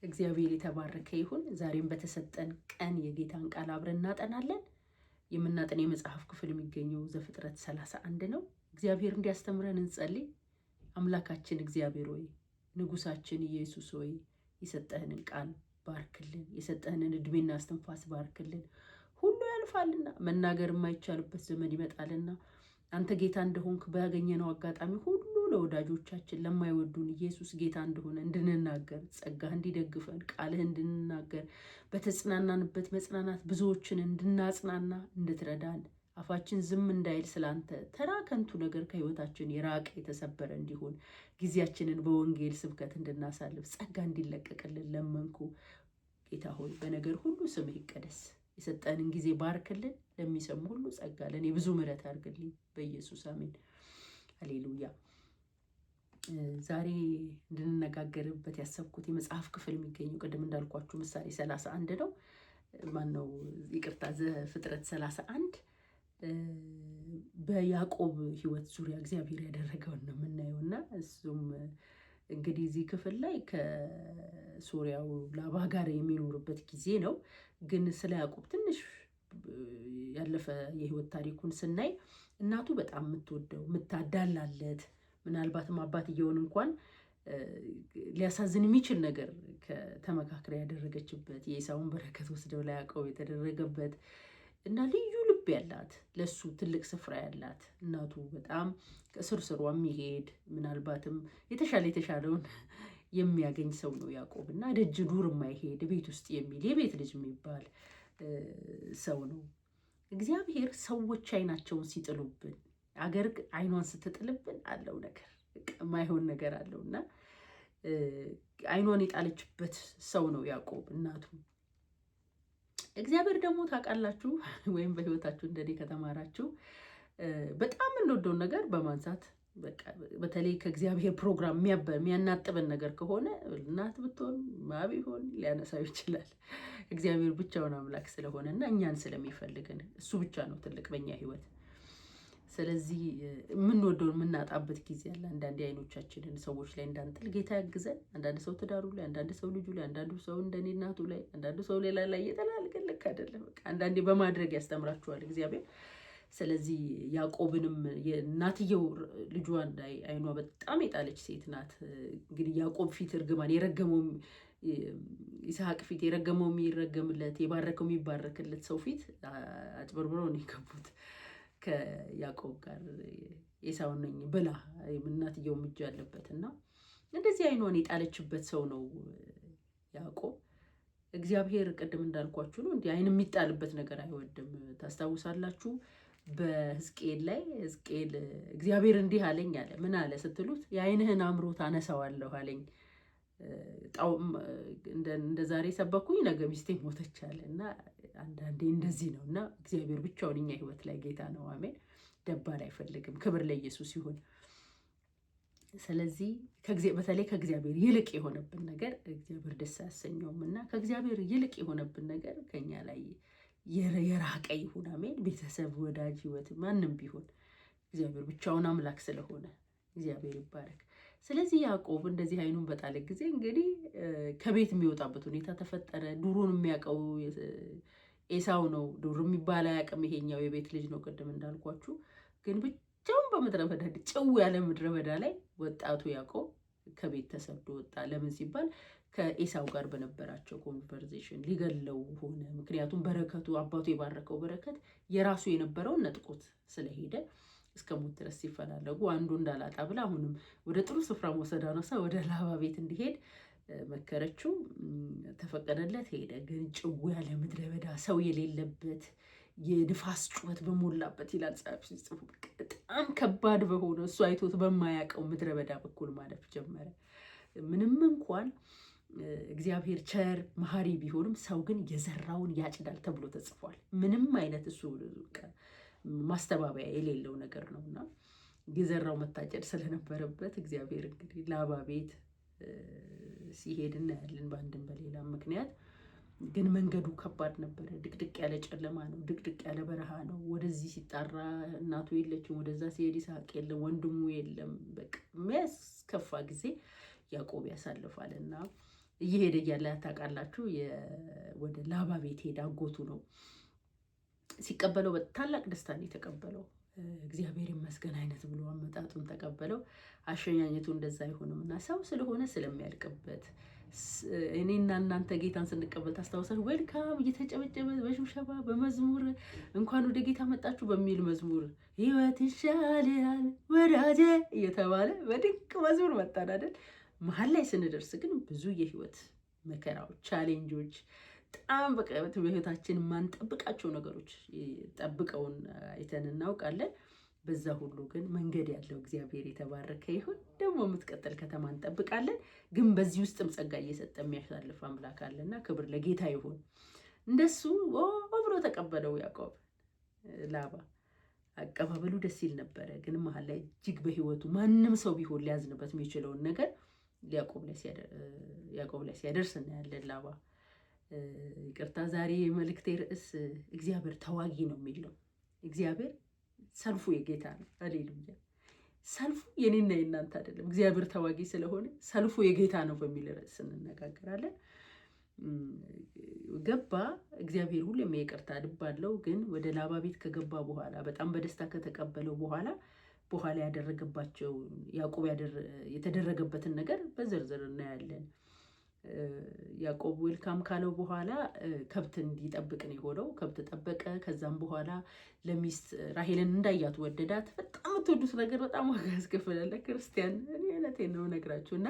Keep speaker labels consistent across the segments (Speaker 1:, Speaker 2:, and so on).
Speaker 1: እግዚአብሔር የተባረከ ይሁን። ዛሬም በተሰጠን ቀን የጌታን ቃል አብረን እናጠናለን። የምናጠን የመጽሐፍ ክፍል የሚገኘው ዘፍጥረት 31 ነው። እግዚአብሔር እንዲያስተምረን እንጸልይ። አምላካችን እግዚአብሔር ሆይ፣ ንጉሳችን ኢየሱስ ሆይ፣ የሰጠህንን ቃል ባርክልን፣ የሰጠህንን እድሜና እስትንፋስ ባርክልን። ሁሉ ያልፋልና መናገር የማይቻልበት ዘመን ይመጣልና አንተ ጌታ እንደሆንክ ባገኘነው አጋጣሚ ሁሉ ለወዳጆቻችን ለማይወዱን ኢየሱስ ጌታ እንደሆነ እንድንናገር ጸጋህ እንዲደግፈን ቃልህ እንድንናገር በተጽናናንበት መጽናናት ብዙዎችን እንድናጽናና እንድትረዳን አፋችን ዝም እንዳይል ስላንተ ተራ ከንቱ ነገር ከህይወታችን የራቀ የተሰበረ እንዲሆን ጊዜያችንን በወንጌል ስብከት እንድናሳልፍ ጸጋ እንዲለቀቅልን ለመንኩ። ጌታ ሆይ በነገር ሁሉ ስምህ ይቀደስ። የሰጠንን ጊዜ ባርክልን። ለሚሰሙ ሁሉ ጸጋ ለኔ ብዙ ምሕረት አድርግልኝ በኢየሱስ አሜን። ሃሌሉያ። ዛሬ እንድንነጋገርበት ያሰብኩት የመጽሐፍ ክፍል የሚገኘው ቅድም እንዳልኳችሁ ምሳሌ 31 ነው። ማነው ይቅርታ፣ ዘፍጥረት 31 በያዕቆብ ህይወት ዙሪያ እግዚአብሔር ያደረገውን ነው የምናየውና እሱም እንግዲህ እዚህ ክፍል ላይ ከሶሪያው ላባ ጋር የሚኖርበት ጊዜ ነው። ግን ስለ ያዕቆብ ትንሽ ያለፈ የህይወት ታሪኩን ስናይ እናቱ በጣም የምትወደው የምታዳላለት፣ ምናልባትም አባትየውን እንኳን ሊያሳዝን የሚችል ነገር ከተመካከረ ያደረገችበት፣ የኤሳውን በረከት ወስደው ለያዕቆብ የተደረገበት እና ልዩ ልብ ያላት ለሱ ትልቅ ስፍራ ያላት እናቱ በጣም ከስር ስሯ የሚሄድ ምናልባትም የተሻለውን የሚያገኝ ሰው ነው ያዕቆብ እና ደጅ ዱር የማይሄድ ቤት ውስጥ የሚል የቤት ልጅ የሚባል ሰው ነው። እግዚአብሔር ሰዎች አይናቸውን ሲጥሉብን፣ አገር አይኗን ስትጥልብን አለው ነገር ማይሆን ነገር አለውና አይኗን የጣለችበት ሰው ነው ያዕቆብ እናቱ። እግዚአብሔር ደግሞ ታውቃላችሁ ወይም በህይወታችሁ እንደኔ ከተማራችሁ በጣም እንወደውን ነገር በማንሳት በተለይ ከእግዚአብሔር ፕሮግራም የሚያናጥበን ነገር ከሆነ እናት ብትሆን ማብ ይሆን ሊያነሳው ይችላል። እግዚአብሔር ብቻውን አምላክ ስለሆነ እና እኛን ስለሚፈልግን እሱ ብቻ ነው ትልቅ በእኛ ህይወት። ስለዚህ የምንወደውን የምናጣበት ጊዜ አለ። አንዳንዴ አይኖቻችንን ሰዎች ላይ እንዳንጥል ጌታ ያግዘን። አንዳንድ ሰው ትዳሩ ላይ፣ አንዳንድ ሰው ልጁ ላይ፣ አንዳንዱ ሰው እንደኔ እናቱ ላይ፣ አንዳንዱ ሰው ሌላ ላይ እየተላልቀን ልክ አይደለም። አንዳንዴ በማድረግ ያስተምራችኋል እግዚአብሔር። ስለዚህ ያዕቆብንም የእናትየው ልጇን ላይ አይኗ በጣም የጣለች ሴት ናት። እንግዲህ ያዕቆብ ፊት እርግማን የረገመው ይስሐቅ ፊት የረገመው የሚረገምለት የባረከው የሚባረክለት ሰው ፊት አጭበርብረው ነው የገቡት ከያዕቆብ ጋር ኤሳው ነኝ ብላ እናትየው እጅ ያለበት እና እንደዚህ አይኗን የጣለችበት ሰው ነው ያዕቆብ። እግዚአብሔር ቅድም እንዳልኳችሁ ነው እንዲህ አይን የሚጣልበት ነገር አይወድም። ታስታውሳላችሁ በሕዝቅኤል ላይ ሕዝቅኤል እግዚአብሔር እንዲህ አለኝ አለ። ምን አለ ስትሉት የአይንህን አምሮት አነሳዋለሁ አለኝ። እንደ ዛሬ ሰበኩኝ ነገ ሚስቴ ሞተች አለ እና አንዳንዴ እንደዚህ ነው እና እግዚአብሔር ብቻውን እኛ ህይወት ላይ ጌታ ነው። አሜን። ደባል አይፈልግም። ክብር ለኢየሱስ ይሁን። ስለዚህ በተለይ ከእግዚአብሔር ይልቅ የሆነብን ነገር እግዚአብሔር ደስ አያሰኘውም እና ከእግዚአብሔር ይልቅ የሆነብን ነገር ከኛ ላይ የራቀ ይሁን። አሜን። ቤተሰብ፣ ወዳጅ፣ ህይወት ማንም ቢሆን እግዚአብሔር ብቻውን አምላክ ስለሆነ እግዚአብሔር ይባረክ። ስለዚህ ያዕቆብ እንደዚህ አይኑን በጣለ ጊዜ እንግዲህ ከቤት የሚወጣበት ሁኔታ ተፈጠረ። ዱሩን የሚያውቀው ኤሳው ነው። ዱር የሚባል አያውቅም። ይሄኛው የቤት ልጅ ነው ቅድም እንዳልኳችሁ። ግን ብቻውን በምድረ በዳ ጭው ያለ ምድረ በዳ ላይ ወጣቱ ያዕቆብ ከቤት ተሰዶ ወጣ። ለምን ሲባል ከኤሳው ጋር በነበራቸው ኮንቨርሴሽን ሊገለው ሆነ። ምክንያቱም በረከቱ አባቱ የባረከው በረከት የራሱ የነበረውን ነጥቆት ስለሄደ እስከ ሞት ድረስ ሲፈላለጉ አንዱ እንዳላጣ ብላ አሁንም ወደ ጥሩ ስፍራ መውሰድ አነሳ። ወደ ላባ ቤት እንዲሄድ መከረችው። ተፈቀደለት። ሄደ። ግን ጭው ያለ ምድረ በዳ ሰው የሌለበት የንፋስ ጩኸት በሞላበት ይላል ጻፍ ሲጽፉ በጣም ከባድ በሆነ እሱ አይቶት በማያውቀው ምድረ በዳ በኩል ማለፍ ጀመረ። ምንም እንኳን እግዚአብሔር ቸር መሐሪ ቢሆንም ሰው ግን የዘራውን ያጭዳል ተብሎ ተጽፏል። ምንም አይነት እሱ ማስተባበያ የሌለው ነገር ነውና የዘራው መታጨድ ስለነበረበት እግዚአብሔር እንግዲህ ላባ ቤት ሲሄድ እናያለን በአንድም በሌላም ምክንያት። ግን መንገዱ ከባድ ነበረ። ድቅድቅ ያለ ጨለማ ነው። ድቅድቅ ያለ በረሃ ነው። ወደዚህ ሲጣራ እናቱ የለችም፣ ወደዛ ሲሄድ ይስሐቅ የለም፣ ወንድሙ የለም። በቃ የሚያስከፋ ጊዜ ያዕቆብ ያሳልፋልና እየሄደ እያለ ታውቃላችሁ ወደ ላባ ቤት ሄደ። አጎቱ ነው ሲቀበለው በታላቅ ደስታ ነው የተቀበለው። እግዚአብሔር ይመስገን አይነት ብሎ አመጣጡን ተቀበለው። አሸኛኘቱ እንደዛ አይሆንም እና ሰው ስለሆነ ስለሚያልቅበት እኔና እናንተ ጌታን ስንቀበል ታስታውሳችሁ፣ ዌልካም እየተጨበጨበ በሽብሸባ በመዝሙር እንኳን ወደ ጌታ መጣችሁ በሚል መዝሙር ህይወት ይሻላል ወዳጄ እየተባለ በድንቅ መዝሙር መጣን አይደል? መሀል ላይ ስንደርስ ግን ብዙ የህይወት መከራዎች፣ ቻሌንጆች በጣም በህይወታችን ማንጠብቃቸው ነገሮች ጠብቀውን አይተን እናውቃለን። በዛ ሁሉ ግን መንገድ ያለው እግዚአብሔር የተባረከ ይሁን። ደግሞ የምትቀጥል ከተማ እንጠብቃለን። ግን በዚህ ውስጥም ጸጋ እየሰጠ የሚያሳልፍ አምላክ አለና ክብር ለጌታ ይሁን። እንደሱ ብሎ ተቀበለው ያዕቆብ። ላባ አቀባበሉ ደስ ይል ነበረ። ግን መሀል ላይ እጅግ በህይወቱ ማንም ሰው ቢሆን ሊያዝንበት የሚችለውን ነገር ያዕቆብ ላይ ሲያደርስ እናያለን። ላባ ይቅርታ፣ ዛሬ የመልእክቴ ርዕስ እግዚአብሔር ተዋጊ ነው የሚለው። እግዚአብሔር ሰልፉ የጌታ ነው። ሃሌሉያ። ሰልፉ የኔና የናንተ አይደለም። እግዚአብሔር ተዋጊ ስለሆነ ሰልፉ የጌታ ነው በሚል ርዕስ እንነጋገራለን። ገባ። እግዚአብሔር ሁሌም ይቅርታ ልብ አለው። ግን ወደ ላባ ቤት ከገባ በኋላ በጣም በደስታ ከተቀበለው በኋላ ያደረገባቸው ያዕቆብ የተደረገበትን ነገር በዝርዝር እናያለን። ያዕቆብ ዌልካም ካለው በኋላ ከብት እንዲጠብቅ ነው የሆነው። ከብት ጠበቀ። ከዛም በኋላ ለሚስት ራሄልን እንዳያት ወደዳት። በጣም የምትወዱት ነገር በጣም ዋጋ ያስከፍላል። ክርስቲያን እኔ እውነቴን ነው እነግራችሁ። እና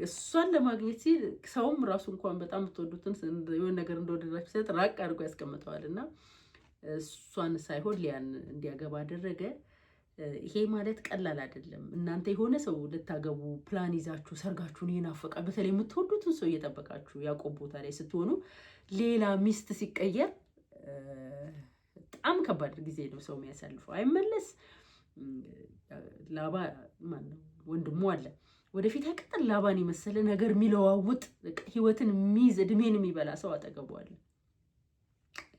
Speaker 1: እሷን ለማግኘት ሲል ሰውም ራሱ እንኳን በጣም የምትወዱትን የሆነ ነገር እንደወደዳችሁ ሲል ራቅ አድርጎ ያስቀምጠዋል። እና እሷን ሳይሆን ሊያን እንዲያገባ አደረገ። ይሄ ማለት ቀላል አይደለም። እናንተ የሆነ ሰው ልታገቡ ፕላን ይዛችሁ ሰርጋችሁን ይናፈቃል። በተለይ የምትወዱትን ሰው እየጠበቃችሁ ያዕቆብ ቦታ ላይ ስትሆኑ ሌላ ሚስት ሲቀየር በጣም ከባድ ጊዜ ነው ሰው የሚያሳልፈው። አይመለስ። ላባ ማነው ወንድሙ አለ ወደፊት አይቀጥል። ላባን የመሰለ ነገር የሚለዋውጥ ህይወትን የሚይዝ እድሜን የሚበላ ሰው አጠገቡ አለ።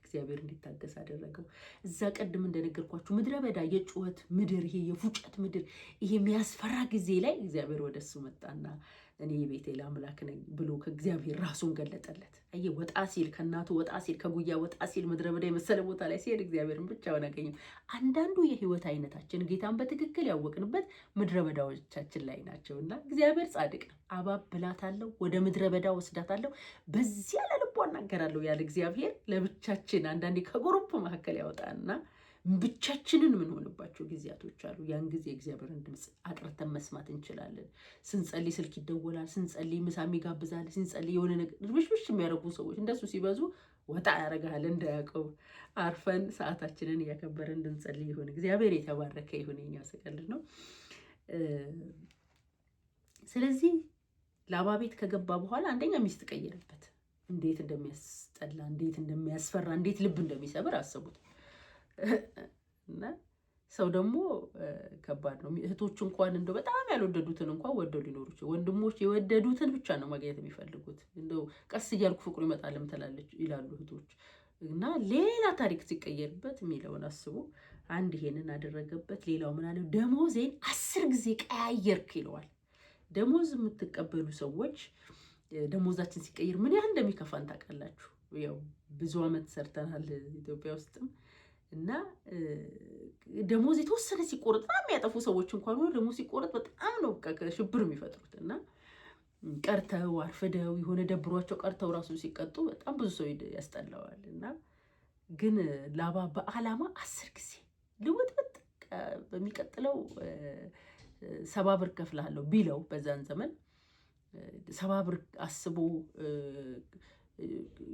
Speaker 1: እግዚአብሔር እንዲታገስ አደረገው። እዛ ቀድም እንደነገርኳችሁ ምድረ በዳ የጩኸት ምድር፣ ይሄ የፉጨት ምድር፣ ይሄ የሚያስፈራ ጊዜ ላይ እግዚአብሔር ወደሱ መጣና እኔ የቤቴል አምላክ ነኝ ብሎ ከእግዚአብሔር ራሱን ገለጠለት። አየ ወጣ ሲል ከእናቱ ወጣ ሲል ከጉያ ወጣ ሲል ምድረ በዳ የመሰለ ቦታ ላይ ሲሄድ እግዚአብሔርን ብቻውን አገኘው። አንዳንዱ የህይወት አይነታችን ጌታን በትክክል ያወቅንበት ምድረ በዳዎቻችን ላይ ናቸውና እግዚአብሔር ጻድቅ ነው። አባብላታለሁ፣ ወደ ምድረ በዳ ወስዳታለሁ፣ በዚያ ለልቧ እናገራለሁ ያለ እግዚአብሔር ለብቻችን አንዳንዴ ከግሩፕ መካከል ያወጣና ብቻችንን የምንሆንባቸው ጊዜያቶች አሉ። ያን ጊዜ እግዚአብሔርን ድምፅ አጥርተን መስማት እንችላለን። ስንጸልይ ስልክ ይደወላል፣ ስንጸልይ ምሳም ይጋብዛል፣ ስንጸልይ የሆነ ነገር ድርብሽብሽ የሚያደርጉ ሰዎች እንደሱ ሲበዙ ወጣ ያደርጋል። እንዳያዕቆብ አርፈን ሰዓታችንን እያከበረን እንድንጸልይ ይሁን። እግዚአብሔር የተባረከ ይሁን። የኛ ስቀልድ ነው። ስለዚህ ላባ ቤት ከገባ በኋላ አንደኛ ሚስት ቀየረበት። እንዴት እንደሚያስጠላ፣ እንዴት እንደሚያስፈራ፣ እንዴት ልብ እንደሚሰብር አስቡት። እና ሰው ደግሞ ከባድ ነው። እህቶች እንኳን እንደው በጣም ያልወደዱትን እንኳን ወደው ሊኖሩ ይችላል። ወንድሞች የወደዱትን ብቻ ነው ማግኘት የሚፈልጉት። እንደው ቀስ እያልኩ ፍቅሩ ይመጣልም ትላለች ይላሉ እህቶች። እና ሌላ ታሪክ ሲቀየርበት የሚለውን አስቡ። አንድ ይሄንን አደረገበት። ሌላው ምን አለው? ደሞዜን 10 ጊዜ ቀያየርክ ይለዋል። ደሞዝ የምትቀበሉ ሰዎች ደሞዛችን ሲቀየር ምን ያህል እንደሚከፋን ታውቃላችሁ። ያው ብዙ አመት ሰርተናል ኢትዮጵያ ውስጥም እና ደሞዝ የተወሰነ ሲቆረጥ በጣም የሚያጠፉ ሰዎች እንኳን ሆኖ ደሞዝ ሲቆረጥ በጣም ነው ሽብር የሚፈጥሩት። እና ቀርተው አርፍደው የሆነ ደብሯቸው ቀርተው ራሱ ሲቀጡ በጣም ብዙ ሰው ያስጠላዋል። እና ግን ላባ በዓላማ 10 ጊዜ ልውጥብጥ በሚቀጥለው 70 ብር ከፍላለሁ ቢለው በዛን ዘመን 70 ብር አስቦ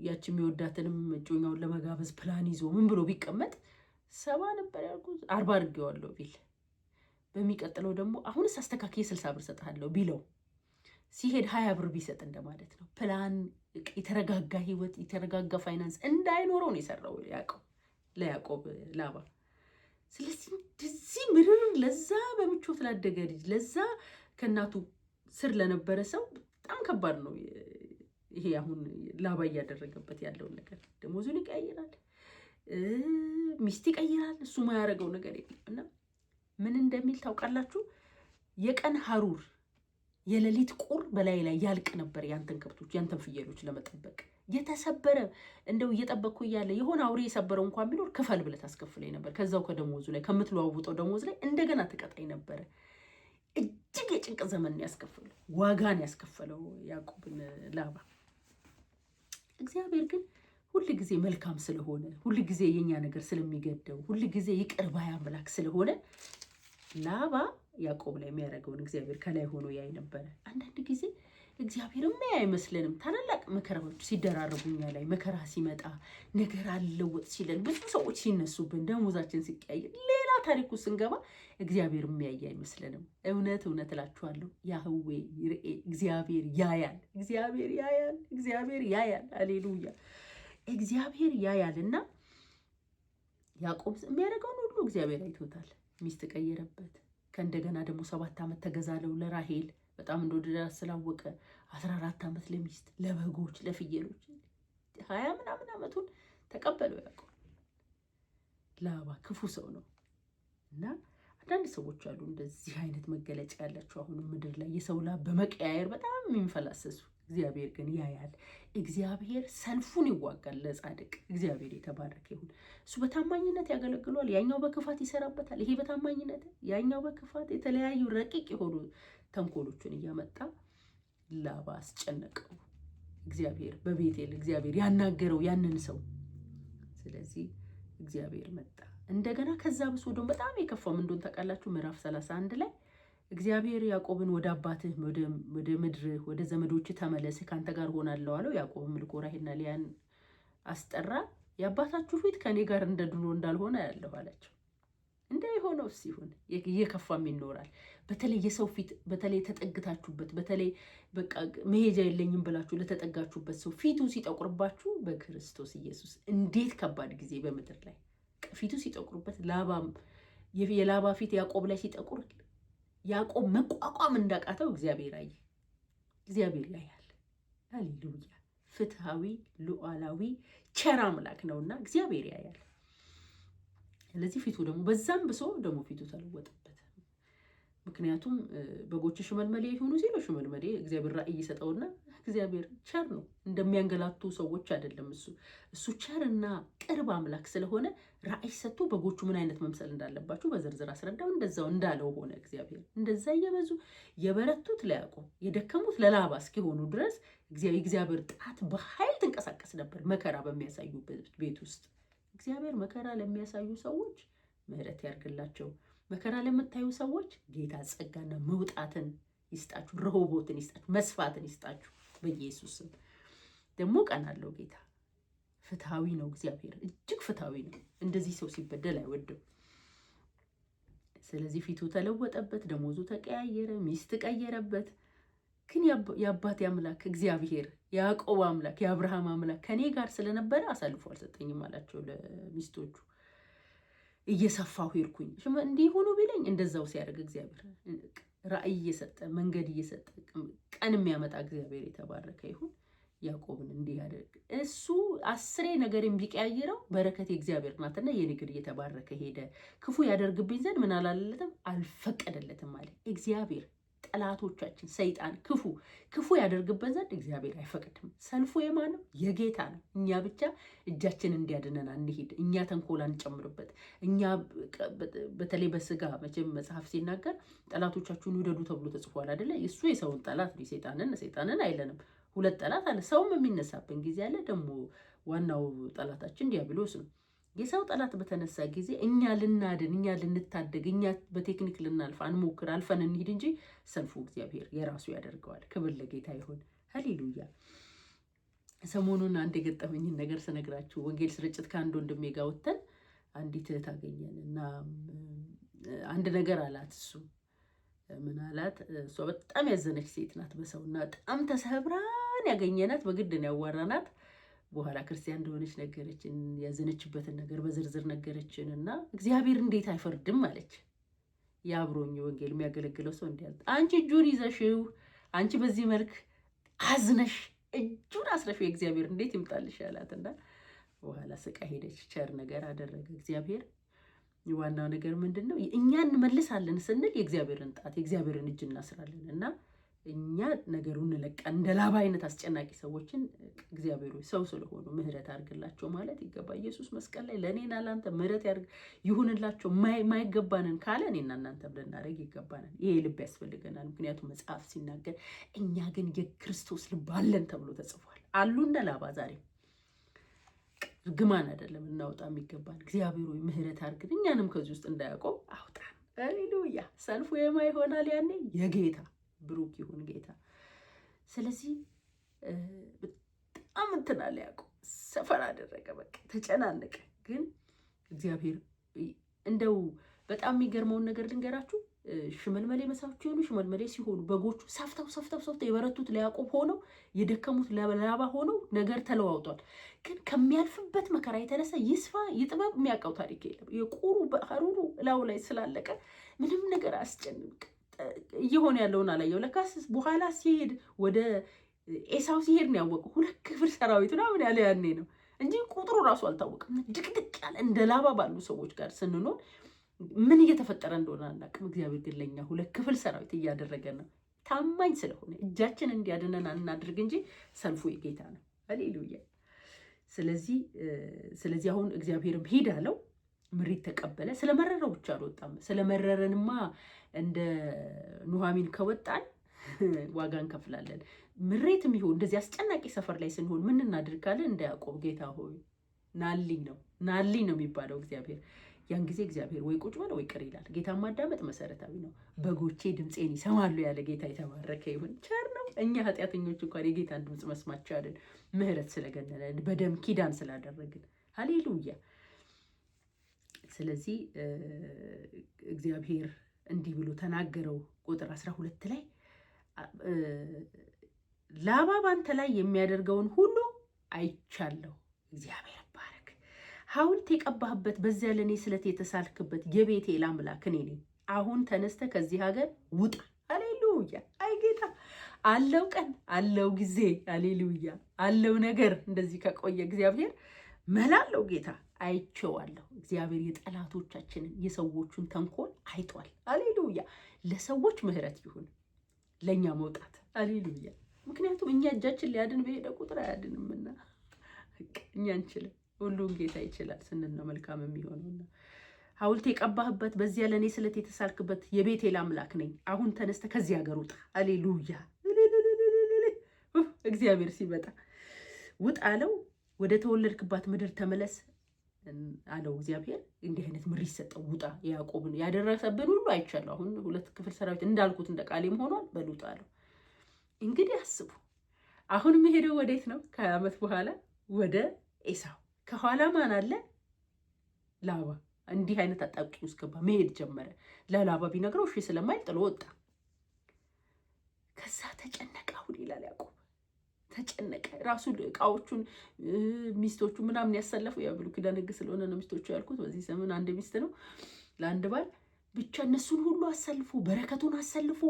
Speaker 1: ያቺ የሚወዳትንም እጮኛውን ለመጋበዝ ፕላን ይዞ ምን ብሎ ቢቀመጥ 70 ነበር ያልኩት 40 አድርጌዋለሁ ቢል በሚቀጥለው ደግሞ አሁንስ አስተካክዬ 60 ብር ሰጥሃለሁ ቢለው ሲሄድ 20 ብር ቢሰጥ እንደማለት ነው። ፕላን፣ የተረጋጋ ህይወት፣ የተረጋጋ ፋይናንስ እንዳይኖረው ነው የሰራው ለያዕቆብ ላባ። ስለዚህ እንደዚህ ምርር ለዛ በምቾት ላደገ ልጅ ለዛ ከእናቱ ስር ለነበረ ሰው በጣም ከባድ ነው። ይሄ አሁን ላባ እያደረገበት ያለውን ነገር ደሞዙን ይቀይራል፣ ሚስት ይቀይራል። እሱ ማያደርገው ነገር የለም። እና ምን እንደሚል ታውቃላችሁ? የቀን ሀሩር የሌሊት ቁር በላይ ላይ ያልቅ ነበር ያንተን ከብቶች ያንተን ፍየሎች ለመጠበቅ። የተሰበረ እንደው እየጠበቅኩ እያለ የሆነ አውሬ የሰበረው እንኳን ቢኖር ክፈል ብለህ ታስከፍለኝ ነበር። ከዛው ከደሞዙ ላይ ከምትለዋውጠው ደሞዝ ላይ እንደገና ትቀጣኝ ነበረ። እጅግ የጭንቅ ዘመን ያስከፈለው ዋጋን ያስከፈለው ያዕቆብን ላባ። እግዚአብሔር ግን ሁል ጊዜ መልካም ስለሆነ፣ ሁል ጊዜ የኛ ነገር ስለሚገደው፣ ሁል ጊዜ ይቅር ባይ አምላክ ስለሆነ ላባ ያዕቆብ ላይ የሚያደርገውን እግዚአብሔር ከላይ ሆኖ ያይ ነበረ። አንዳንድ ጊዜ እግዚአብሔር የሚያይ አይመስለንም። ታላላቅ መከራዎች ሲደራረቡ እኛ ላይ መከራ ሲመጣ ነገር አለወጥ ሲለን ብዙ ሰዎች ሲነሱብን ደሞዛችን ሲቀያየር ሌላ ታሪኩ ስንገባ እግዚአብሔር የሚያይ አይመስለንም። እውነት እውነት እላችኋለሁ ያህዌ ይርኤ እግዚአብሔር ያያል፣ እግዚአብሔር ያያል፣ እግዚአብሔር ያያል። አሌሉያ እግዚአብሔር ያያል። እና ያዕቆብ የሚያደርገውን ሁሉ እግዚአብሔር አይቶታል። ሚስት ቀየረበት። ከእንደገና ደግሞ 7 ዓመት ተገዛለው ለራሄል በጣም እንደወደዳት ስላወቀ 14 ዓመት ለሚስት ለበጎች ለፍየሎች 20 ምናምን ዓመቱን ተቀበለው ያዕቆብ። ላባ ክፉ ሰው ነው። እና አንዳንድ ሰዎች አሉ እንደዚህ አይነት መገለጫ ያላቸው አሁንም ምድር ላይ የሰው ላብ በመቀያየር በጣም የሚንፈላሰሱ። እግዚአብሔር ግን ያያል። እግዚአብሔር ሰልፉን ይዋጋል ለጻድቅ። እግዚአብሔር የተባረከ ይሁን። እሱ በታማኝነት ያገለግሏል፣ ያኛው በክፋት ይሰራበታል። ይሄ በታማኝነት ያኛው በክፋት የተለያዩ ረቂቅ የሆኑ ተንኮሎችን እያመጣ ላባ አስጨነቀው። እግዚአብሔር በቤቴል እግዚአብሔር ያናገረው ያንን ሰው። ስለዚህ እግዚአብሔር መጣ እንደገና። ከዛ ብሶ ደግሞ በጣም የከፋው እንደሆነ ታውቃላችሁ ምዕራፍ 31 ላይ እግዚአብሔር ያዕቆብን ወደ አባትህ ወደ ምድርህ ወደ ዘመዶች ተመለስ ካንተ ጋር ሆናለሁ አለው። ያዕቆብም ልኮ ራሔልና ልያን አስጠራ። የአባታችሁ ፊት ከኔ ጋር እንደ ድሮ እንዳልሆነ ያለሁ አላቸው። እንዳይሆነው ሲሆን እየከፋም ይኖራል። በተለይ የሰው ፊት በተለይ ተጠግታችሁበት በተለይ በቃ መሄጃ የለኝም ብላችሁ ለተጠጋችሁበት ሰው ፊቱ ሲጠቁርባችሁ በክርስቶስ ኢየሱስ እንዴት ከባድ ጊዜ በምድር ላይ ፊቱ ሲጠቁርበት የላባ ፊት ያዕቆብ ላይ ሲጠቁር ያዕቆብ መቋቋም እንዳቃተው እግዚአብሔር አየ። እግዚአብሔር ያያል። ሃሌሉያ! ፍትሃዊ ሉዓላዊ ቸር አምላክ ነውና እግዚአብሔር ያያል። ስለዚህ ፊቱ ደግሞ በዛም ብሶ ደግሞ ፊቱ ተለወጠበት። ምክንያቱም በጎች ሽመልመሌ ይሁኑ ሲሉ ሽመልመሌ እግዚአብሔር ራእይ ይሰጠውና እግዚአብሔር ቸር ነው፣ እንደሚያንገላቱ ሰዎች አይደለም። እሱ ቸርና ቅርብ አምላክ ስለሆነ ራእይ ሰጥቶ በጎቹ ምን አይነት መምሰል እንዳለባቸው በዝርዝር አስረዳው። እንደዛው እንዳለው ሆነ። እግዚአብሔር እንደዛ እየበዙ የበረቱት ለያዕቆብ የደከሙት ለላባ እስኪሆኑ ድረስ እግዚአብሔር ጣት በኃይል ትንቀሳቀስ ነበር። መከራ በሚያሳዩበት ቤት ውስጥ እግዚአብሔር መከራ ለሚያሳዩ ሰዎች ምሕረት ያርግላቸው። መከራ ለምታዩ ሰዎች ጌታ ጸጋና መውጣትን ይስጣችሁ፣ ረሆቦትን ይስጣችሁ፣ መስፋትን ይስጣችሁ በኢየሱስ ስም። ደግሞ ቀን አለው ጌታ። ፍትሃዊ ነው እግዚአብሔር፣ እጅግ ፍትሃዊ ነው። እንደዚህ ሰው ሲበደል አይወድም። ስለዚህ ፊቱ ተለወጠበት፣ ደሞዙ ተቀያየረ፣ ሚስት ቀየረበት። ግን የአባቴ አምላክ እግዚአብሔር የያዕቆብ አምላክ የአብርሃም አምላክ ከኔ ጋር ስለነበረ አሳልፎ አልሰጠኝም አላቸው ለሚስቶቹ። እየሰፋሁ ሄድኩኝ እንዲህ ሆኖ ቢለኝ እንደዛው ሲያደርግ እግዚአብሔር ራእይ እየሰጠ መንገድ እየሰጠ ቀን የሚያመጣ እግዚአብሔር የተባረከ ይሁን። ያዕቆብን እንዲህ ያደርግ። እሱ 10 ነገርን ቢቀያየረው በረከት የእግዚአብሔር ናትና የንግድ እየተባረከ ሄደ። ክፉ ያደርግብኝ ዘንድ ምን አላለለትም አልፈቀደለትም አለ እግዚአብሔር። ጠላቶቻችን ሰይጣን ክፉ ያደርግበት ዘንድ እግዚአብሔር አይፈቅድም። ሰልፉ የማን ነው? የጌታ ነው። እኛ ብቻ እጃችን እንዲያድነን አንሄድ። እኛ ተንኮል አንጨምርበት። እኛ በተለይ በስጋ መቼም መጽሐፍ ሲናገር ጠላቶቻችሁን ውደዱ ተብሎ ተጽፏል አይደለ? እሱ የሰውን ጠላት ነው። ሰይጣንን አይለንም። 2 ጠላት አለ። ሰውም የሚነሳብን ጊዜ አለ። ደግሞ ዋናው ጠላታችን ዲያብሎስ ነው። የሰው ጠላት በተነሳ ጊዜ እኛ ልናድን፣ እኛ ልንታደግ፣ እኛ በቴክኒክ ልናልፍ አንሞክር፣ አልፈን እንሂድ እንጂ ሰልፉ እግዚአብሔር የራሱ ያደርገዋል። ክብር ለጌታ ይሁን። ሃሌሉያ። ሰሞኑን አንድ የገጠመኝን ነገር ስነግራችሁ ወንጌል ስርጭት ከአንድ ወንድሜ ጋር ወተን አንዲት እህት አገኘን እና አንድ ነገር አላት። እሱ ምን አላት? እሷ በጣም ያዘነች ሴት ናት በሰውና በጣም ተሰብራን ያገኘናት በግድን ያዋራናት። በኋላ ክርስቲያን እንደሆነች ነገረችን። ያዘነችበትን ነገር በዝርዝር ነገረችን እና እግዚአብሔር እንዴት አይፈርድም አለች። የአብሮኝ ወንጌል የሚያገለግለው ሰው እንዲያል አንቺ እጁን ይዘሽው አንቺ በዚህ መልክ አዝነሽ እጁን አስረሽ እግዚአብሔር እንዴት ይምጣልሽ አላትና በኋላ ስቃ ሄደች። ቸር ነገር አደረገ እግዚአብሔር። ዋናው ነገር ምንድነው? እኛ እንመልሳለን ስንል የእግዚአብሔርን ጣት የእግዚአብሔርን እጅ እናስራለን እና እኛ ነገሩን እንለቃ እንደ ላባ አይነት አስጨናቂ ሰዎችን እግዚአብሔር ሰው ስለሆኑ ምህረት አድርግላቸው ማለት ይገባ። ኢየሱስ መስቀል ላይ ለእኔና ለአንተ ምህረት ይሁንላቸው ማይገባንን ካለ እኔና እናንተ ልናደርግ ይገባናል። ይሄ ልብ ያስፈልገናል። ምክንያቱም መጽሐፍ ሲናገር እኛ ግን የክርስቶስ ልብ አለን ተብሎ ተጽፏል። አሉ እንደ ላባ ዛሬ እርግማን አይደለም እናውጣ የሚገባን። እግዚአብሔር ሆይ ምህረት አድርግን፣ እኛንም ከዚህ ውስጥ እንዳያቆም አውጣን። ሃሌሉያ። ሰልፉ የማ ይሆናል ያኔ የጌታ ብሩክ ይሁን ጌታ። ስለዚህ በጣም እንትን አለ ያዕቆብ፣ ሰፈር አደረገ፣ በቃ ተጨናነቀ። ግን እግዚአብሔር እንደው በጣም የሚገርመውን ነገር ልንገራችሁ። ሽመልመሌ መሳዎች የሆኑ ሽመልመሌ ሲሆኑ በጎቹ ሰፍተው የበረቱት ለያዕቆብ ሆነው የደከሙት ለላባ ሆነው ነገር ተለዋውጧል። ግን ከሚያልፍበት መከራ የተነሳ ይስፋ ይጥበብ የሚያውቀው ታሪክ የለም። የቁሩ በሐሩሩ ላዩ ላይ ስላለቀ ምንም ነገር አስጨንቅ እየሆነ ያለውን አላየው። ለካስ በኋላ ሲሄድ ወደ ኤሳው ሲሄድ ነው ያወቀው። 2 ክፍል ሰራዊት ምናምን ያለ ያኔ ነው እንጂ ቁጥሩ ራሱ አልታወቀም። ድቅድቅ ያለ እንደ ላባ ባሉ ሰዎች ጋር ስንኖር ምን እየተፈጠረ እንደሆነ አናውቅም። እግዚአብሔር ግን ለኛ 2 ክፍል ሰራዊት እያደረገ ነው። ታማኝ ስለሆነ እጃችን እንዲያድነን እናድርግ እንጂ ሰልፉ የጌታ ነው። ሃሌሉያ። ስለዚህ አሁን እግዚአብሔርም ሂድ አለው። ምሪት ተቀበለ። ስለመረረው ብቻ አልወጣም። ስለመረረንማ እንደ ኑሃሚን ከወጣን ዋጋ እንከፍላለን። ምሬትም ይሁን እንደዚህ አስጨናቂ ሰፈር ላይ ስንሆን ምን እናድርጋለን? እንደ ያዕቆብ ጌታ ሆይ ናልኝ ነው የሚባለው እግዚአብሔር። ያን ጊዜ እግዚአብሔር ወይ ቁጭ በል ወይ ቅር ይላል። ጌታ ማዳመጥ መሰረታዊ ነው። በጎቼ ድምፄን ይሰማሉ ያለ ጌታ የተባረከ ይሁን። ቸር ነው። እኛ ኃጢአተኞች እንኳን የጌታን ድምፅ መስማት ቻልን፣ ምህረት ስለገነለን፣ በደም ኪዳን ስላደረግን። ሃሌሉያ። ስለዚህ እግዚአብሔር እንዲህ ብሎ ተናገረው። ቁጥር 12 ላይ ላባ ባንተ ላይ የሚያደርገውን ሁሉ አይቻለሁ። እግዚአብሔር ባረክ። ሐውልት የቀባህበት በዚያ ለእኔ ስለት የተሳልክበት የቤቴል አምላክ እኔ ነኝ። አሁን ተነስተ ከዚህ ሀገር ውጣ። ሃሌሉያ። አይ ጌታ አለው ቀን አለው ጊዜ። ሃሌሉያ። አለው ነገር እንደዚህ ከቆየ እግዚአብሔር መላለው ጌታ አይቼዋለሁ። እግዚአብሔር የጠላቶቻችንን የሰዎቹን ተንኮል አይቷል። ሃሌሉያ። ለሰዎች ምህረት ይሁን፣ ለእኛ መውጣት። ሃሌሉያ። ምክንያቱም እኛ እጃችን ሊያድን በሄደ ቁጥር አያድንምና እኛ እንችልም። ሁሉን ጌታ ይችላል ስንል ነው መልካም የሚሆነውና ሐውልት የቀባህበት በዚያ ለእኔ ስለት የተሳልክበት የቤቴል አምላክ ነኝ። አሁን ተነስተ ከዚህ ሀገር ውጣ። ሃሌሉያ። እግዚአብሔር ሲመጣ ውጣ አለው። ወደ ተወለድክባት ምድር ተመለስ አለው እግዚአብሔር። እንዲህ አይነት ምሪት ሰጠው። ውጣ። ያዕቆብን ያደረሰብን ሁሉ አይቻለሁ። አሁን 2 ክፍል ሰራዊት እንዳልኩት እንደ ቃሌም ሆኗል። በሉጣ አለው። እንግዲህ አስቡ። አሁን የሚሄደው ወዴት ነው? ከዓመት በኋላ ወደ ኤሳው። ከኋላ ማን አለ? ላባ። እንዲህ አይነት አጣብቂኝ ውስጥ ገባ። መሄድ ጀመረ። ለላባ ቢነግረው እሺ ስለማይል ጥሎ ወጣ። ከዛ ተጨነቀ። አሁን ይላል ያዕቆብ ተጨነቀ። ራሱ እቃዎቹን ሚስቶቹ ምናምን ያሰለፉ የብሉይ ኪዳን ሕግ ስለሆነ ነው ሚስቶቹ ያልኩት። በዚህ ዘመን አንድ ሚስት ነው ለአንድ ባል ብቻ። እነሱን ሁሉ አሰልፎ በረከቱን አሰልፎ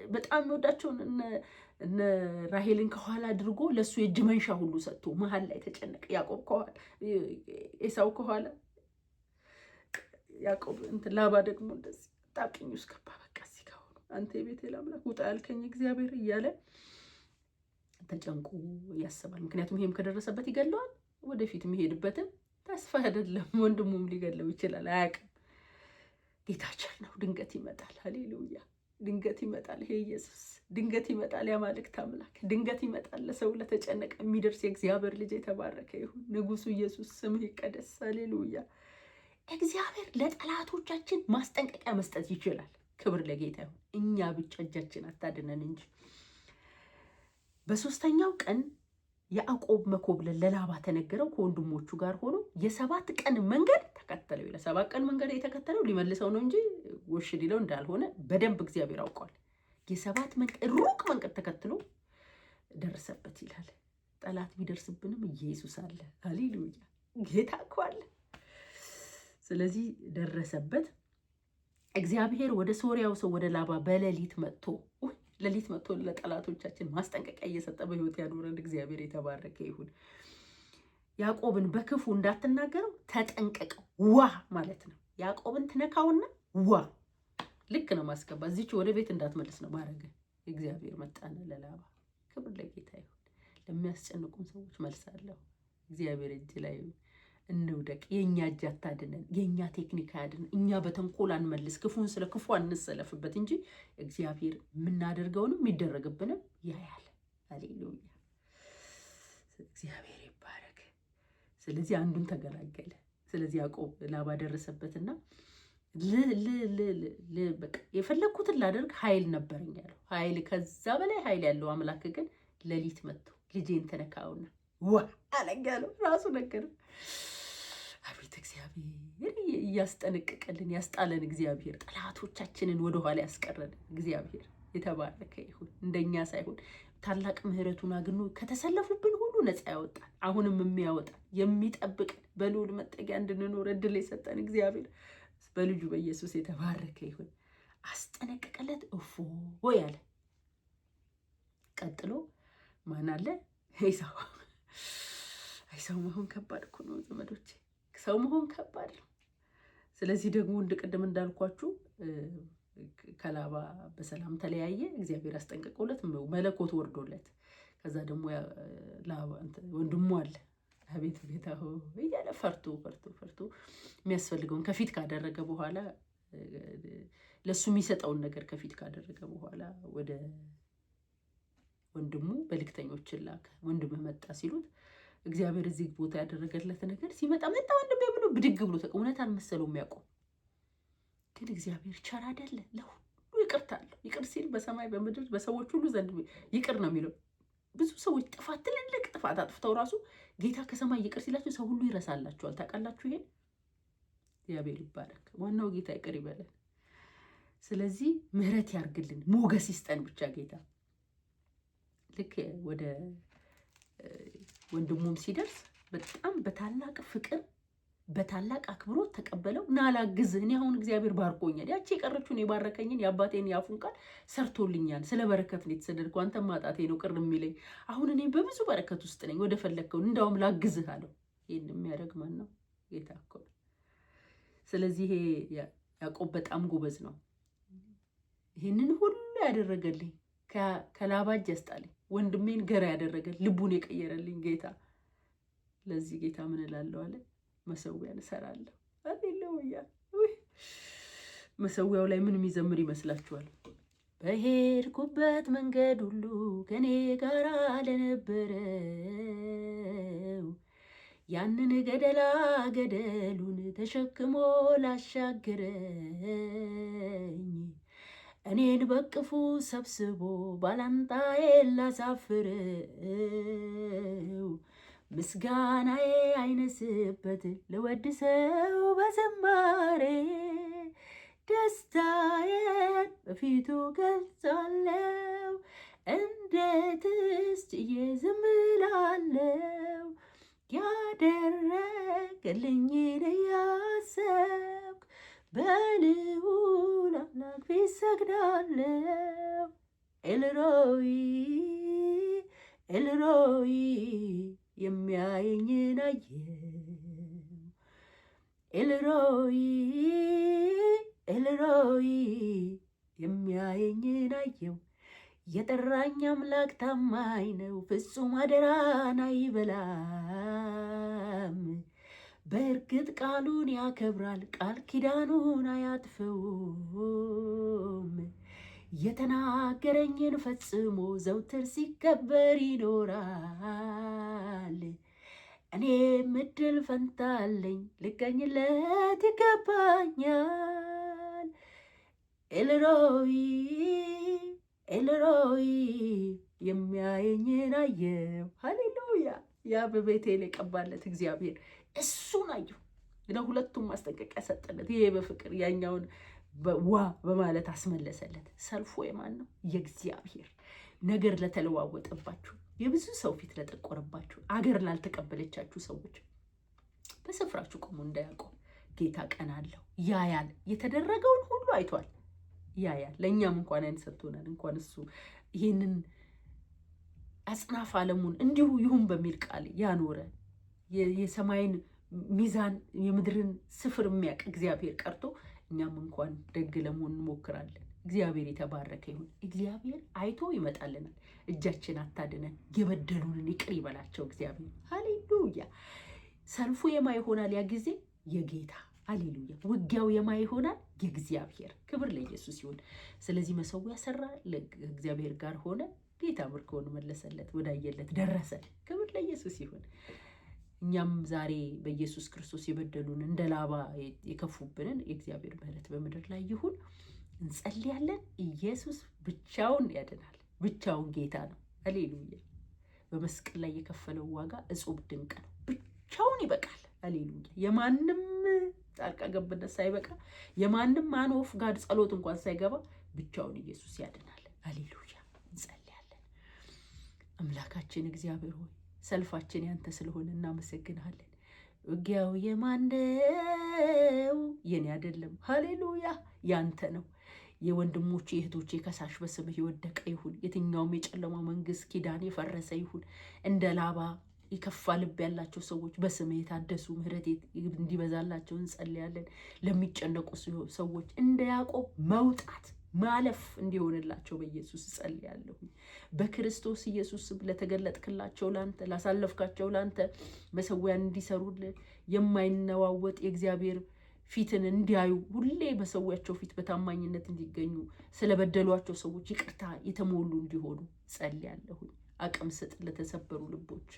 Speaker 1: በጣም የሚወዳቸውን እነ ራሄልን ከኋላ አድርጎ ለሱ የእጅ መንሻ ሁሉ ሰጥቶ መሀል ላይ ተጨነቀ። ያዕቆብ ከኋላ ኤሳው ከኋላ ያዕቆብ ላባ ደግሞ እንደዚህ ጣብቂኝ ውስጥ ገባ። በቃ እዚህ ጋር ሆኖ አንተ የቤቴል አምላክ ውጣ ያልከኝ እግዚአብሔር እያለ ተጨንቆ ያስባል። ምክንያቱም ይሄም ከደረሰበት ይገለዋል። ወደፊት የሚሄድበትም ተስፋ አይደለም። ወንድሙም ሊገለው ይችላል፣ አያውቅም። ጌታ ቸር ነው። ድንገት ይመጣል። ሃሌሉያ። ድንገት ይመጣል። ይሄ ኢየሱስ ድንገት ይመጣል። የአማልክት አምላክ ድንገት ይመጣል። ለሰው ለተጨነቀ የሚደርስ የእግዚአብሔር ልጅ የተባረከ ይሁን። ንጉሱ ኢየሱስ ስምህ ይቀደስ። ሃሌሉያ። እግዚአብሔር ለጠላቶቻችን ማስጠንቀቂያ መስጠት ይችላል። ክብር ለጌታ ይሁን። እኛ ብቻ እጃችን አታድነን እንጂ። በ3ኛው ቀን ያዕቆብ መኮብለል ለላባ ተነገረው። ከወንድሞቹ ጋር ሆኖ የ7 ቀን መንገድ ተከተለው። ለ7 ቀን መንገድ የተከተለው ሊመልሰው ነው እንጂ ጎሽ ሊለው እንዳልሆነ በደንብ እግዚአብሔር አውቋል። የ7 መንገድ ሩቅ መንገድ ተከትሎ ደረሰበት ይላል። ጠላት ቢደርስብንም ኢየሱስ አለ። ሃሌሉያ። ጌታ እኮ አለ። ስለዚህ ደረሰበት። እግዚአብሔር ወደ ሶርያው ሰው ወደ ላባ በሌሊት መጥቶ ለጠላቶቻችን ማስጠንቀቂያ እየሰጠ በሕይወት ያኖረን እግዚአብሔር የተባረከ ይሁን። ያዕቆብን በክፉ እንዳትናገረው ተጠንቀቀው። ዋ ማለት ነው። ያዕቆብን ትነካውና ዋ ልክ ነው ማስገባ። እዚች ወደ ቤት እንዳትመልስ ነው ማረገ። እግዚአብሔር መጣና ለላባ። ክብር ለጌታ ይሁን። ለሚያስጨንቁን ሰዎች መልሳለሁ። እግዚአብሔር እጅ ላይ እንውደቅ። የእኛ እጅ አታድነን፣ የእኛ ቴክኒክ አያድነን። እኛ በተንኮል አንመልስ፣ ክፉን ስለ ክፉ አንሰለፍበት እንጂ እግዚአብሔር የምናደርገውንም የሚደረግብንም ያያል። ሃሌሉያ፣ እግዚአብሔር ይባረክ። ስለዚህ አንዱን ተገላገለ። ስለዚህ ያዕቆብ ላባ ደረሰበትና በቃ የፈለግኩትን ላደርግ ኃይል ነበረኝ ያለው ኃይል፣ ከዛ በላይ ኃይል ያለው አምላክ ግን ሌሊት መጥቶ ልጄን ተነካውና ዋ አለኝ ያለው ራሱ ነገር። አቤት እግዚአብሔር እያስጠነቀቀልን ያስጣለን እግዚአብሔር፣ ጠላቶቻችንን ወደኋላ ያስቀረን እግዚአብሔር የተባረከ ይሁን። እንደኛ ሳይሆን ታላቅ ምሕረቱን አግኖ ከተሰለፉብን ሁሉ ነፃ ያወጣን፣ አሁንም የሚያወጣን የሚጠብቀን፣ በልዑል መጠጊያ እንድንኖር እድል የሰጠን እግዚአብሔር በልጁ በኢየሱስ የተባረከ ይሁን። አስጠነቀቀለት፣ እፎ ያለ። ቀጥሎ ማን አለ? ኤሳው። ሰው መሆን ከባድ እኮ ነው ዘመዶቼ፣ ሰው መሆን ከባድ ነው። ስለዚህ ደግሞ ቅድም እንዳልኳችሁ ከላባ በሰላም ተለያየ። እግዚአብሔር አስጠንቀቀውለት መለኮት ወርዶለት፣ ከዛ ደግሞ ወንድሙ አለ አቤት ጌታ ሆይ እያለ ፈርቶ የሚያስፈልገውን ከፊት ካደረገ በኋላ ለሱ የሚሰጠውን ነገር ከፊት ካደረገ በኋላ ወደ ወንድሙ መልእክተኞችን ላከ። ወንድምህ መጣ ሲሉት እግዚአብሔር እዚህ ቦታ ያደረገለት ነገር ሲመጣ መጣ ወንድሜ ብሎ ብድግ ብሎ እውነት አልመሰለውም ያዕቆብ። ግን እግዚአብሔር ቸር አይደለ? ለሁሉ ይቅርታ አለው። ይቅር ሲል በሰማይ በምድር በሰዎች ሁሉ ዘንድ ይቅር ነው የሚለው። ብዙ ሰዎች ትልልቅ ጥፋት አጥፍተው ራሱ ጌታ ከሰማይ ይቅር ሲላቸው ሰው ሁሉ ይረሳላቸዋል። ታውቃላችሁ ይሄን? እግዚአብሔር ይባረክ። ዋናው ጌታ ይቅር ይበለን። ስለዚህ ምህረት ያርግልን፣ ሞገስ ይስጠን ብቻ ጌታ። ልክ ወደ ወንድሙም ሲደርስ በጣም በታላቅ ፍቅር በታላቅ አክብሮት ተቀበለው። ና ላግዝህ፣ እኔ አሁን እግዚአብሔር ባርኮኛል። ያቺ የቀረችውን የባረከኝን የአባቴን የአፉን ቃል ሰርቶልኛል። ስለ በረከት ነው የተሰደድኩ፣ አንተም ማጣቴ ነው ቅር የሚለኝ። አሁን እኔ በብዙ በረከት ውስጥ ነኝ፣ ወደ ፈለግከውን እንዳውም ላግዝህ አለው። ይህን የሚያደርግ ማን ነው? ጌታ እኮ ነው። ስለዚህ ይሄ ያዕቆብ በጣም ጎበዝ ነው። ይህንን ሁሉ ያደረገልኝ ከላባ እጅ ያስጣልኝ፣ ወንድሜን ገራ ያደረገል፣ ልቡን የቀየረልኝ ጌታ። ለዚህ ጌታ ምን እላለሁ አለ? መሰዊያን እሰራለሁ። ሃሌሉያ። መሰዊያው ላይ ምን የሚዘምር ይመስላችኋል? በሄድኩበት መንገድ ሁሉ ከኔ ጋር ለነበረው ያንን ገደሉን ተሸክሞ ላሻገረኝ እኔን በቅፉ ሰብስቦ ባላንጣዬን ላሳፍረው ምስጋናዬ አይነስበት ለወድሰው በዝማሬ ደስታዬን በፊቱ ገልጻለሁ። እንዴትስ ችዬ ዝም እላለሁ? ያደረገልኝን እያሰብኩ በልዑል አምላክ ፊት ሰግዳለሁ። ኤልሮይ ኤልሮይ የሚያየኝን አየው። ኤልሮይ ኤልሮይ የሚያየኝን አየው። የጠራኝ አምላክ ታማኝ ነው፣ ፍጹም አደራን አይበላም። በእርግጥ ቃሉን ያከብራል፣ ቃል ኪዳኑን አያጥፈውም። የተናገረኝን ፈጽሞ ዘውትር ሲከበር ይኖራል። እኔም እድል ፈንታለኝ፣ ልገኝለት ይገባኛል። ኤልሮይ ኤልሮይ የሚያየኝን አየው። ሃሌሉያ። ያ በቤቴል የቀባለት እግዚአብሔር እሱን አየው። ለሁለቱም ማስጠንቀቂያ ሰጠለት። ይሄ በፍቅር ያኛውን ዋ በማለት አስመለሰለት። ሰልፎ የማን ነው? የእግዚአብሔር። ነገር ለተለዋወጠባችሁ፣ የብዙ ሰው ፊት ለጠቆረባችሁ፣ አገር ላልተቀበለቻችሁ ሰዎች በስፍራችሁ ቆሙ። እንዳያውቀው ጌታ ቀን አለው፣ ያያል። የተደረገውን ሁሉ አይቷል፣ ያያል። ለእኛም እንኳን አይን ሰጥቶናል። እንኳን እሱ ይህንን አጽናፍ ዓለሙን እንዲሁ ይሁን በሚል ቃል ያኖረ የሰማይን ሚዛን የምድርን ስፍር የሚያውቅ እግዚአብሔር ቀርቶ እኛም እንኳን ደግ ለመሆን እንሞክራለን። እግዚአብሔር የተባረከ ይሁን። እግዚአብሔር አይቶ ይመጣልናል። እጃችን አታድነን። የበደሉንን ይቅር ይበላቸው እግዚአብሔር። ሃሌሉያ። ሰልፉ የማ ይሆናል? ያ ጊዜ የጌታ ሃሌሉያ። ውጊያው የማ ይሆናል? የእግዚአብሔር። ክብር ለኢየሱስ ይሁን። ስለዚህ መሰዊያ ሰራ፣ እግዚአብሔር ጋር ሆነ፣ ጌታ ምርኮውን መለሰለት፣ ወዳየለት ደረሰ። ክብር ለኢየሱስ ይሁን። እኛም ዛሬ በኢየሱስ ክርስቶስ የበደሉን እንደ ላባ የከፉብንን የእግዚአብሔር ምሕረት በምድር ላይ ይሁን። እንጸልያለን። ኢየሱስ ብቻውን ያድናል። ብቻውን ጌታ ነው። ሃሌሉያ። በመስቀል ላይ የከፈለው ዋጋ እጹብ ድንቅ ነው። ብቻውን ይበቃል። ሃሌሉያ። የማንም ጣልቃ ገብነት ሳይበቃ፣ የማንም ማን ኦፍ ጋድ ጸሎት እንኳን ሳይገባ ብቻውን ኢየሱስ ያድናል። ሃሌሉያ። እንጸልያለን። አምላካችን እግዚአብሔር ሆይ ሰልፋችን ያንተ ስለሆነ እናመሰግንሃለን። ውጊያው የማን ነው? የኔ አይደለም። ሃሌሉያ። ያንተ ነው። የወንድሞቼ የእህቶቼ ከሳሽ በስምህ የወደቀ ይሁን። የትኛውም የጨለማ መንግስት ኪዳን የፈረሰ ይሁን። እንደ ላባ የከፋ ልብ ያላቸው ሰዎች በስምህ የታደሱ ምሕረት እንዲበዛላቸው እንጸልያለን። ለሚጨነቁ ሰዎች እንደ ያዕቆብ መውጣት ማለፍ እንዲሆንላቸው በኢየሱስ ጸልያለሁ። በክርስቶስ ኢየሱስ ለተገለጥክላቸው ላንተ ላሳለፍካቸው ላንተ መሰዊያን እንዲሰሩልን የማይነዋወጥ የእግዚአብሔር ፊትን እንዲያዩ ሁሌ መሰዊያቸው ፊት በታማኝነት እንዲገኙ ስለበደሏቸው ሰዎች ይቅርታ የተሞሉ እንዲሆኑ ጸልያለሁ። አቅም ስጥ ለተሰበሩ ልቦች።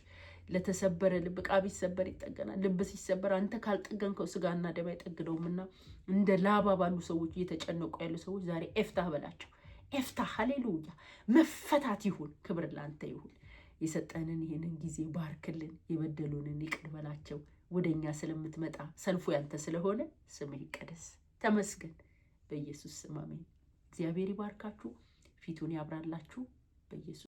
Speaker 1: ለተሰበረ ልብ ዕቃ ቢሰበር ይጠገናል። ልብ ሲሰበር አንተ ካልጠገንከው ስጋና ደም አይጠግነውምና እንደ ላባ ባሉ ሰዎች እየተጨነቁ ያሉ ሰዎች ዛሬ ኤፍታህ በላቸው። ኤፍታህ ሃሌሉያ። መፈታት ይሁን። ክብር ላንተ ይሁን። የሰጠንን ይህንን ጊዜ ባርክልን። የበደሉንን ይቅር በላቸው። ወደኛ ስለምትመጣ ሰልፉ ያንተ ስለሆነ ስምህ ይቀደስ። ተመስገን። በኢየሱስ ስም አሜን። እግዚአብሔር ይባርካችሁ፣ ፊቱን ያብራላችሁ። በኢየሱስ